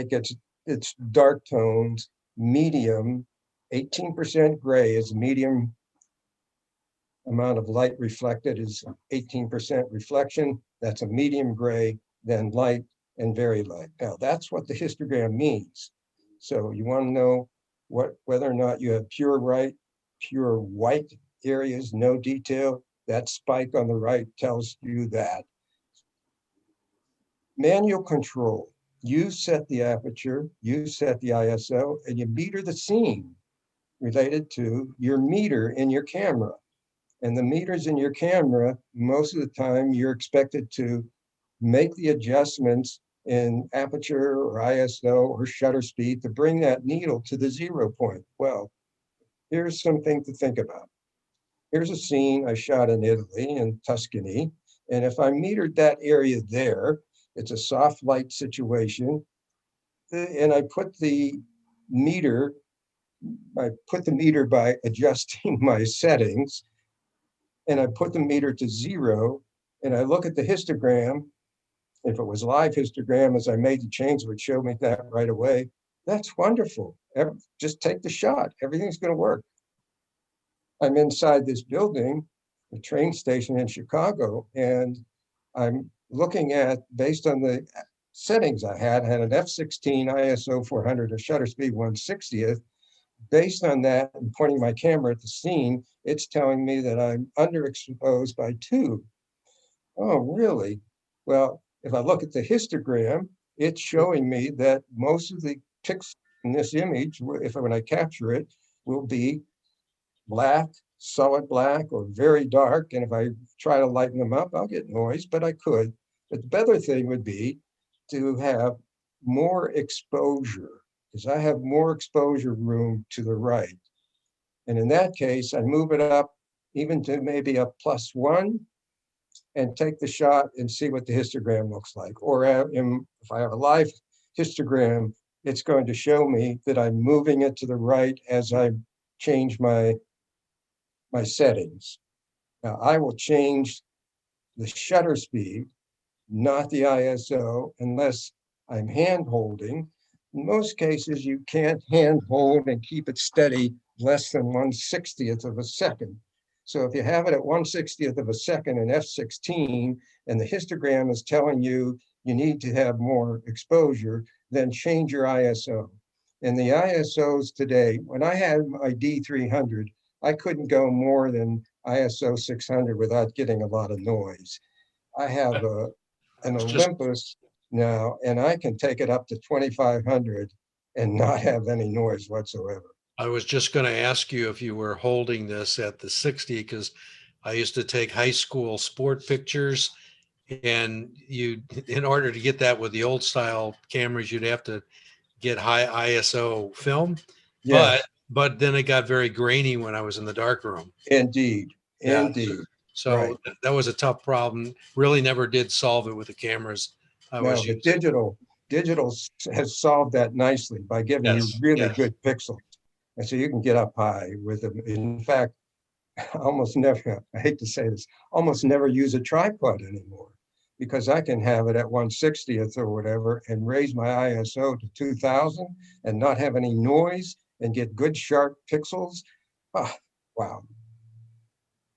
it's dark tones, medium, 18% gray is medium amount of light reflected is 18% reflection. That's a medium gray, then light and very light. Now that's what the histogram means. So you want to know whether or not you have pure white areas, no detail. That spike on the right tells you that. Manual control. You set the aperture, you set the ISO, and you meter the scene related to your meter in your camera. And the meters in your camera, most of the time, you're expected to make the adjustments in aperture or ISO or shutter speed to bring that needle to the 0 point. Well, here's something to think about. Here's a scene I shot in Italy, in Tuscany. And if I metered that area there, it's a soft light situation. And I put the meter by adjusting my settings, and I put the meter to 0, and I look at the histogram, if it was live histogram, as I made the change, it would show me that right away. That's wonderful. Just take the shot. Everything's going to work. I'm inside this building, the train station in Chicago, and I'm looking at, based on the settings I had an f16 ISO 400, a shutter speed 1/60th. Based on that, and pointing my camera at the scene, it's telling me that I'm underexposed by 2. Oh, really? Well, if I look at the histogram, it's showing me that most of the pixels in this image, when I capture it, will be black, solid black, or very dark. And if I try to lighten them up, I'll get noise, but I could. But the better thing would be to have more exposure, because I have more exposure room to the right. And in that case, I move it up even to maybe a +1 and take the shot and see what the histogram looks like. Or if I have a live histogram, it's going to show me that I'm moving it to the right as I change my settings. Now I will change the shutter speed, not the ISO, unless I'm hand holding. In most cases, you can't hand hold and keep it steady less than 1/60th of a second. So if you have it at 1/60th of a second in f16 and the histogram is telling you you need to have more exposure, then change your ISO. And the ISOs today, when I had my D300, I couldn't go more than ISO 600 without getting a lot of noise. I have an Olympus now, and I can take it up to 2500 and not have any noise whatsoever. I was just going to ask you if you were holding this at the 60, because I used to take high school sport pictures, and in order to get that with the old style cameras, you'd have to get high ISO film. Yes. But then it got very grainy when I was in the dark room. Indeed. Yeah. Indeed. So right. That was a tough problem. Really never did solve it with the cameras I was using. Digital has solved that nicely by giving you really good pixels. And so you can get up high with them. In fact, almost never, I hate to say this, almost never use a tripod anymore, because I can have it at 1/60th or whatever and raise my ISO to 2000 and not have any noise and get good sharp pixels. Oh, wow.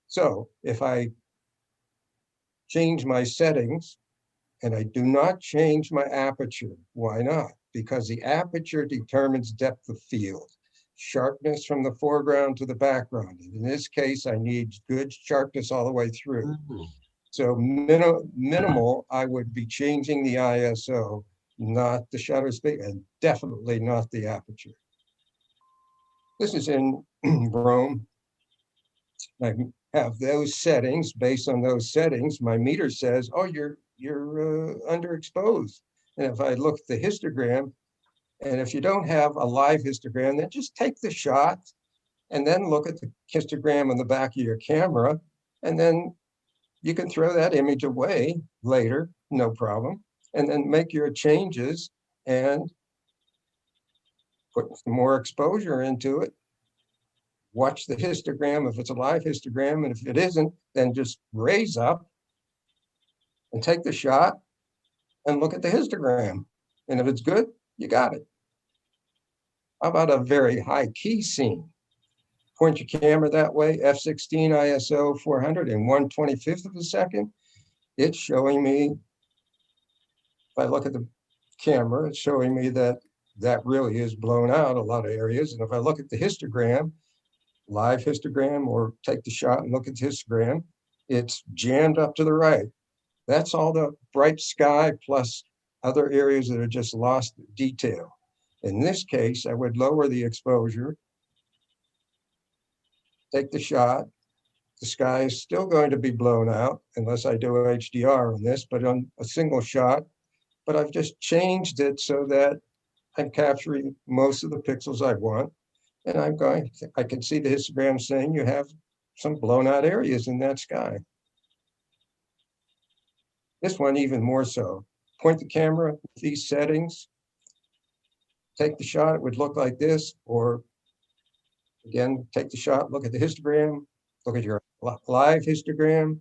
So if I change my settings and I do not change my aperture, why not? Because the aperture determines depth of field, sharpness from the foreground to the background. And in this case, I need good sharpness all the way through. So minimal, I would be changing the ISO, not the shutter speed, and definitely not the aperture. This is in Rome. I have those settings. Based on those settings, my meter says, oh, you're underexposed. And if I look at the histogram, and if you don't have a live histogram, then just take the shot and then look at the histogram on the back of your camera, and then you can throw that image away later, no problem, and then make your changes and put more exposure into it. Watch the histogram if it's a live histogram, and if it isn't, then just raise up and take the shot and look at the histogram. And if it's good, you got it. How about a very high key scene? Point your camera that way, f16 ISO 400 and 1/25th of a second. It's showing me, if I look at the camera, it's showing me that that really is blown out a lot of areas. And if I look at the histogram, live histogram, or take the shot and look at the histogram, it's jammed up to the right. That's all the bright sky plus other areas that are just lost detail. In this case, I would lower the exposure, take the shot. The sky is still going to be blown out unless I do HDR on this, but on a single shot. But I've just changed it so that I'm capturing most of the pixels I want. And I can see the histogram saying you have some blown out areas in that sky. This one even more so. Point the camera with these settings, take the shot, it would look like this, or again, take the shot, look at the histogram, look at your live histogram,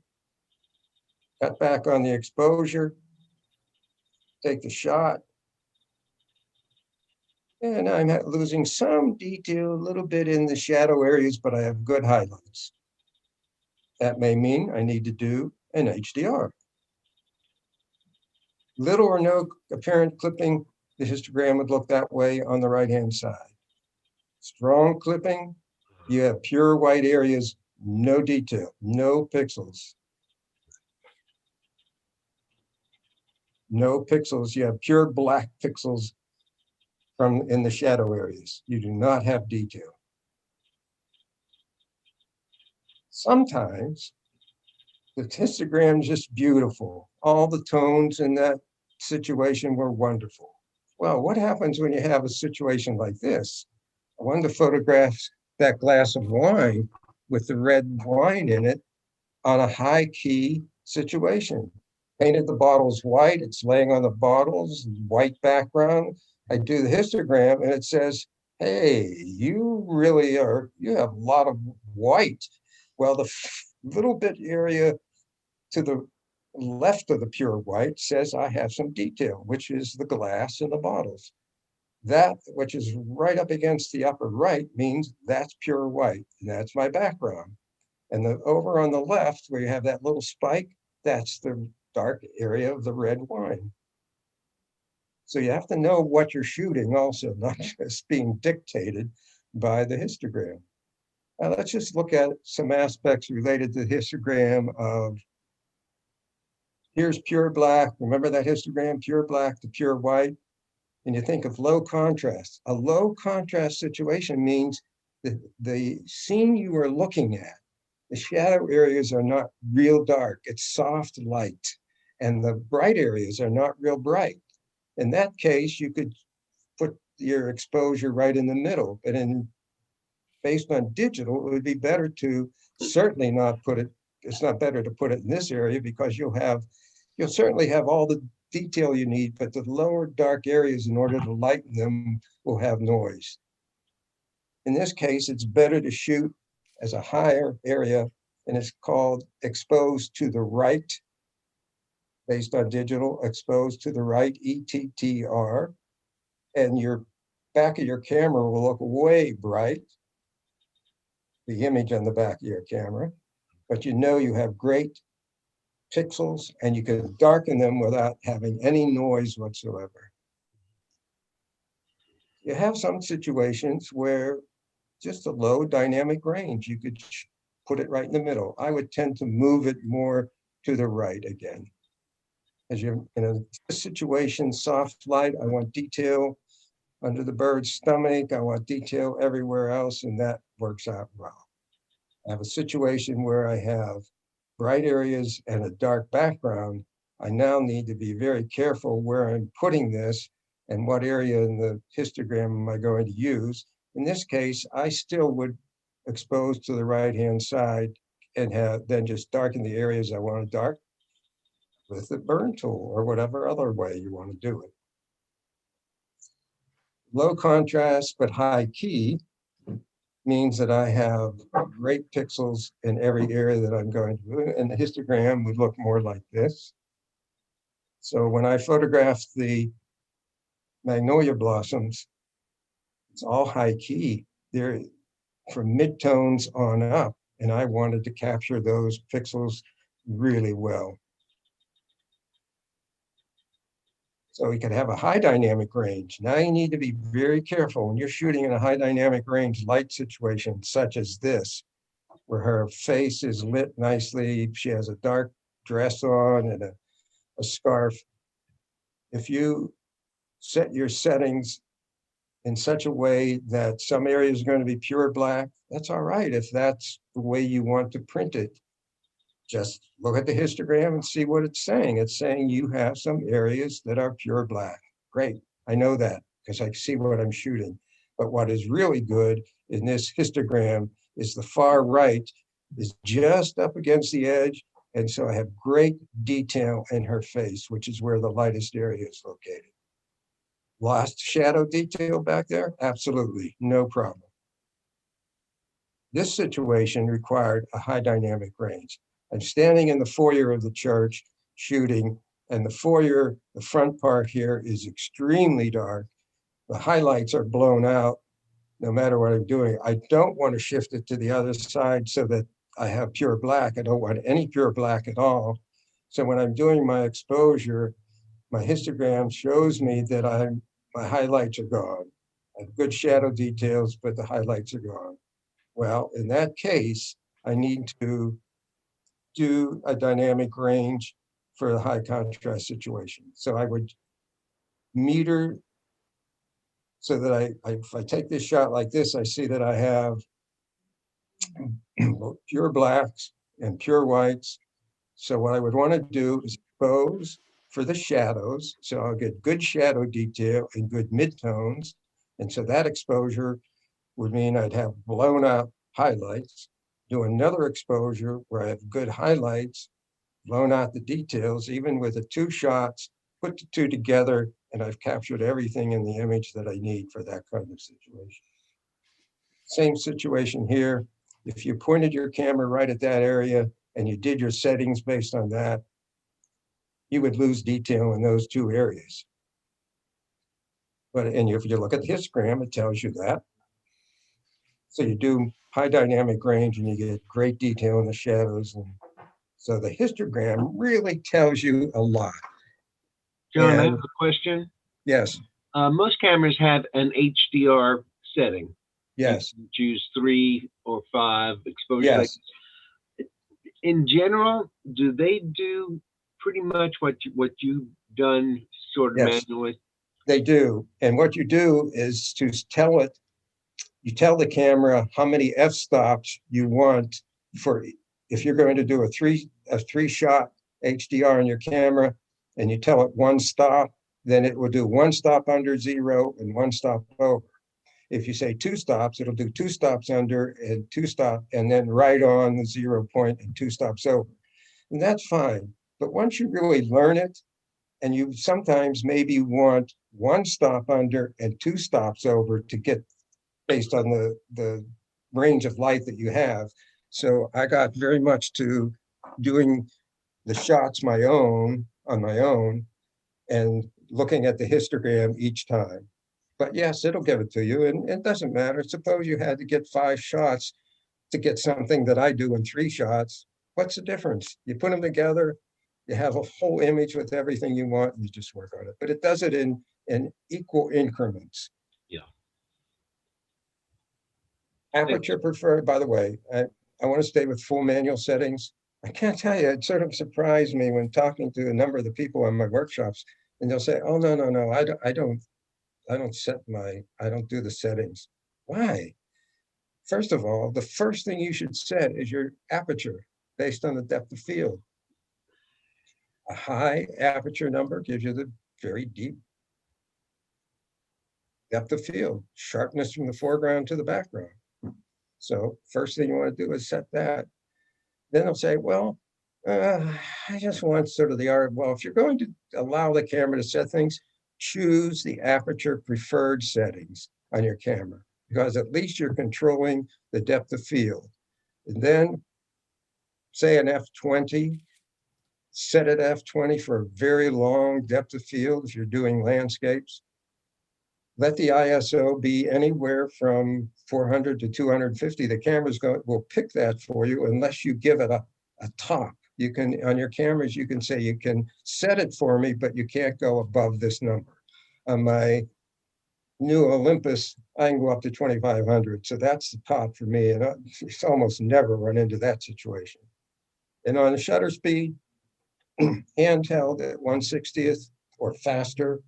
cut back on the exposure, take the shot. And I'm losing some detail, a little bit in the shadow areas, but I have good highlights. That may mean I need to do an HDR. Little or no apparent clipping, the histogram would look that way on the right-hand side. Strong clipping, you have pure white areas, no detail, no pixels. No pixels, you have pure black pixels from in the shadow areas. You do not have detail. Sometimes the histogram is just beautiful. All the tones in that situation were wonderful. Well, what happens when you have a situation like this? I wanted to photograph that glass of wine with the red wine in it on a high key situation. Painted the bottles white, it's laying on the bottles, white background. I do the histogram and it says, hey, you really are, you have a lot of white. Well, the little bit area to the left of the pure white says I have some detail, which is the glass in the bottles. That, which is right up against the upper right, means that's pure white, and that's my background. And the over on the left, where you have that little spike, that's the dark area of the red wine. So you have to know what you're shooting also, not just being dictated by the histogram. Now let's just look at some aspects related to the histogram of, here's pure black. Remember that histogram, pure black to pure white? And you think of low contrast. A low contrast situation means that the scene you are looking at, the shadow areas are not real dark, it's soft light. And the bright areas are not real bright. In that case, you could put your exposure right in the middle, but based on digital, it would be better to certainly not put it, it's not better to put it in this area because you'll certainly have all the detail you need, but the lower dark areas, in order to lighten them, will have noise. In this case, it's better to shoot as a higher area, and it's called exposed to the right, based on digital, exposed to the right, ETTR, and your back of your camera will look way bright, the image on the back of your camera, but you know you have great pixels and you can darken them without having any noise whatsoever. You have some situations where just a low dynamic range, you could put it right in the middle. I would tend to move it more to the right again. As you're in a situation, soft light, I want detail under the bird's stomach, I want detail everywhere else, and that works out well. I have a situation where I have bright areas and a dark background. I now need to be very careful where I'm putting this and what area in the histogram am I going to use. In this case, I still would expose to the right-hand side and then just darken the areas I want to dark with the burn tool or whatever other way you want to do it. Low contrast but high key means that I have great pixels in every area that I'm going to do. And the histogram would look more like this. So when I photographed the magnolia blossoms, it's all high key. They're from midtones on up, and I wanted to capture those pixels really well. So we could have a high dynamic range. Now you need to be very careful when you're shooting in a high dynamic range light situation such as this, where her face is lit nicely. She has a dark dress on and a scarf. If you set your settings in such a way that some areas are going to be pure black, that's all right if that's the way you want to print it. Just look at the histogram and see what it's saying. It's saying you have some areas that are pure black. Great, I know that because I see what I'm shooting. But what is really good in this histogram is the far right is just up against the edge. And so I have great detail in her face, which is where the lightest area is located. Lost shadow detail back there? Absolutely, no problem. This situation required a high dynamic range. I'm standing in the foyer of the church shooting. And the foyer, the front part here is extremely dark. The highlights are blown out no matter what I'm doing. I don't want to shift it to the other side so that I have pure black. I don't want any pure black at all. So when I'm doing my exposure, my histogram shows me that my highlights are gone. I have good shadow details, but the highlights are gone. Well, in that case, I need to do a dynamic range for the high contrast situation. So I would meter so that if I take this shot like this, I see that I have pure blacks and pure whites. So what I would want to do is expose for the shadows. So I'll get good shadow detail and good midtones. And so that exposure would mean I'd have blown out highlights. Do another exposure where I have good highlights, blown out the details, even with the two shots, put the two together, and I've captured everything in the image that I need for that kind of situation. Same situation here. If you pointed your camera right at that area and you did your settings based on that, you would lose detail in those two areas. And if you look at the histogram, it tells you that. So you do high dynamic range and you get great detail in the shadows. And so the histogram really tells you a lot. John, I have a question. Yes. Most cameras have an HDR setting. Yes. You can choose 3 or 5 exposure. Yes. In general, do they do pretty much what you've done sort of Yes. manually? They do. And what you do is to tell it, you tell the camera how many f-stops you want for, if you're going to do a three shot HDR on your camera and you tell it 1 stop, then it will do 1 stop under 0 and 1 stop over. If you say 2 stops, it'll do 2 stops under and 2 stop and then right on the 0 point and 2 stops over. And that's fine. But once you really learn it, and you sometimes maybe want 1 stop under and 2 stops over to get based on the range of light that you have. So I got very much to doing the shots on my own and looking at the histogram each time. But yes, it'll give it to you, and it doesn't matter. Suppose you had to get 5 shots to get something that I do in 3 shots. What's the difference? You put them together, you have a whole image with everything you want, and you just work on it. But it does it in equal increments. Yeah. Aperture preferred, by the way, I want to stay with full manual settings. I can't tell you, it sort of surprised me when talking to a number of the people in my workshops, and they'll say, oh, no, I don't do the settings. Why? First of all, the first thing you should set is your aperture based on the depth of field. A high aperture number gives you the very deep depth of field, sharpness from the foreground to the background. So first thing you want to do is set that. Then they'll say, well, I just want sort of the art. Well, if you're going to allow the camera to set things, choose the aperture preferred settings on your camera, because at least you're controlling the depth of field. And then say an f20, set it f20 for a very long depth of field if you're doing landscapes. Let the ISO be anywhere from 400 to 250. The cameras will pick that for you unless you give it a top. You can, on your cameras, you can say you can set it for me, but you can't go above this number. On my new Olympus, I can go up to 2,500. So that's the top for me. And it's almost never run into that situation. And on the shutter speed, handheld at 1/60th or faster,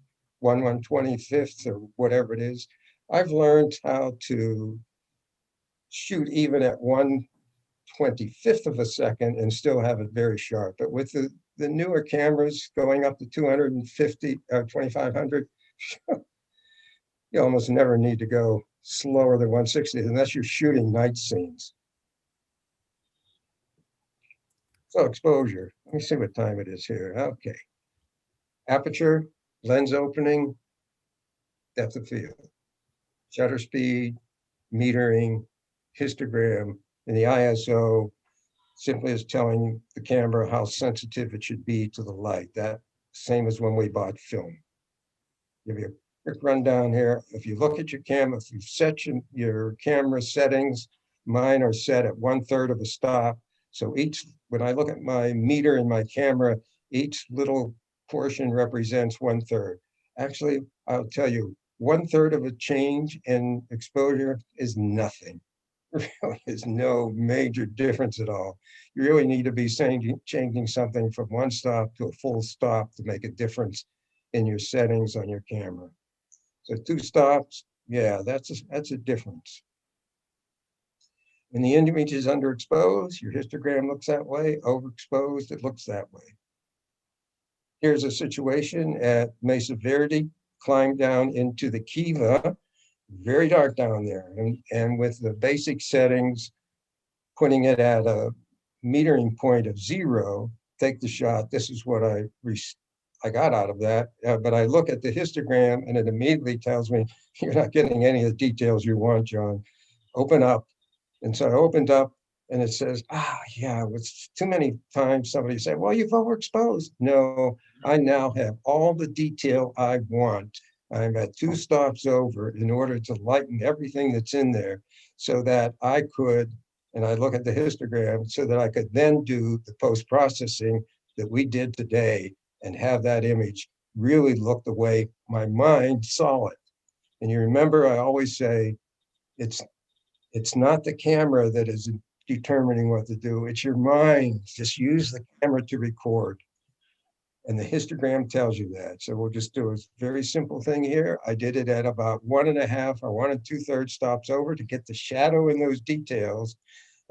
1/125th or whatever it is. I've learned how to shoot even at 1/25th of a second and still have it very sharp. But with the newer cameras going up to 250, 2,500, you almost never need to go slower than 1/60th unless you're shooting night scenes. So exposure, let me see what time it is here. Okay. Aperture, lens opening, depth of field, shutter speed, metering, histogram, and the ISO simply is telling the camera how sensitive it should be to the light. That same as when we bought film. Give you a quick rundown here. If you look at your camera, if you've set your camera settings, mine are set at 1/3 of a stop. So when I look at my meter in my camera, each little portion represents 1/3. Actually, I'll tell you, 1/3 of a change in exposure is nothing. There really is no major difference at all. You really need to be changing something from one stop to a full stop to make a difference in your settings on your camera. So 2 stops, yeah, that's a difference. When the image is underexposed, your histogram looks that way. Overexposed, it looks that way. Here's a situation at Mesa Verde, climb down into the Kiva, very dark down there. And with the basic settings, putting it at a metering point of 0, take the shot. This is what I got out of that. But I look at the histogram and it immediately tells me, you're not getting any of the details you want, John. Open up. And so I opened up and it says, yeah, it's too many times somebody said, well, you've overexposed. No, I now have all the detail I want. I'm at 2 stops over in order to lighten everything that's in there so that I could, and I look at the histogram, so that I could then do the post-processing that we did today and have that image really look the way my mind saw it. And you remember, I always say, it's not the camera that is determining what to do, it's your mind. Just use the camera to record. And the histogram tells you that. So we'll just do a very simple thing here. I did it at about 1.5 or 1 2/3 stops over to get the shadow in those details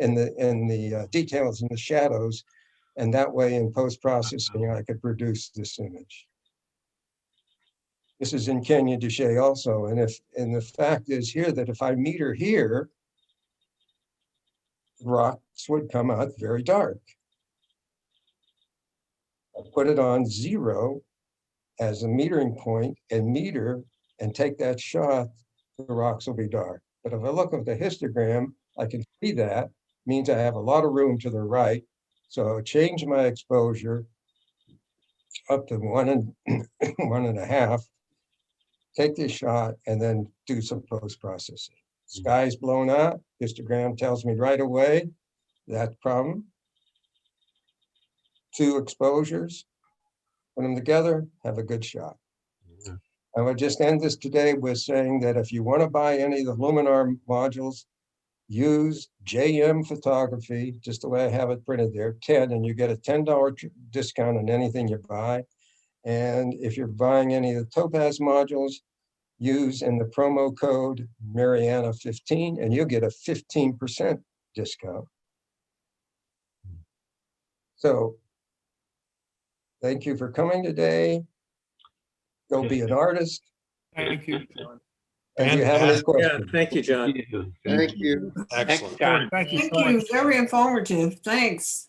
and the details in the shadows. And that way in post-processing, I could produce this image. This is in Kenya Duche also. And the fact is here that if I meter here, rocks would come out very dark. I put it on 0 as a metering point and meter and take that shot, the rocks will be dark. But if I look at the histogram, I can see that means I have a lot of room to the right. So I'll change my exposure up to 1 and 1.5, take this shot and then do some post-processing. Sky's blown out, histogram tells me right away that problem. 2 exposures, put them together, have a good shot. I would just end this today with saying that if you want to buy any of the Luminar modules, use JM Photography, just the way I have it printed there, 10, and you get a $10 discount on anything you buy. And if you're buying any of the Topaz modules, use in the promo code Mariana15, and you'll get a 15% discount. So thank you for coming today. Go be an artist. Thank you, John. And do you have any questions? Thank you, John. Thank you. Excellent. Thank you. Thank you, very informative. Thanks.